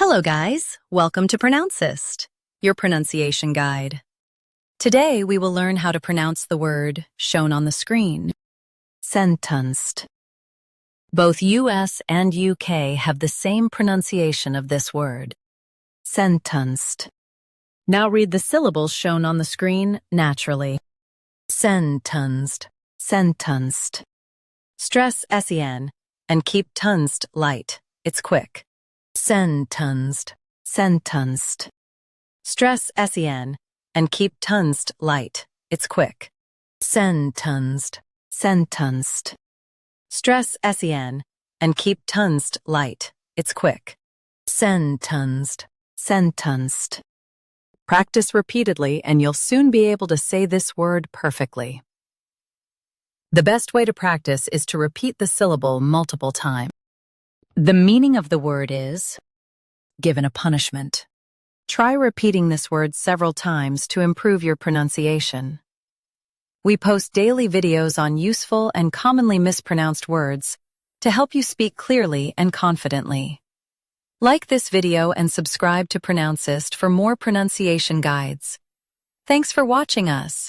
Hello guys, welcome to Pronouncist, your pronunciation guide. Today we will learn how to pronounce the word shown on the screen, sentenced. Both US and UK have the same pronunciation of this word, sentenced. Now read the syllables shown on the screen naturally. Sentenced, sentenced. Stress sen and keep tunced light, it's quick. Sentenced, sentenced. Stress sen and keep tunced light, it's quick. Sentenced, sentenced. Stress sen and keep tunced light, it's quick. Sentenced, sentenced. Practice repeatedly and you'll soon be able to say this word perfectly. The best way to practice is to repeat the syllable multiple times. The meaning of the word is given a punishment. Try repeating this word several times to improve your pronunciation. We post daily videos on useful and commonly mispronounced words to help you speak clearly and confidently. Like this video and subscribe to Pronouncist for more pronunciation guides. Thanks for watching us.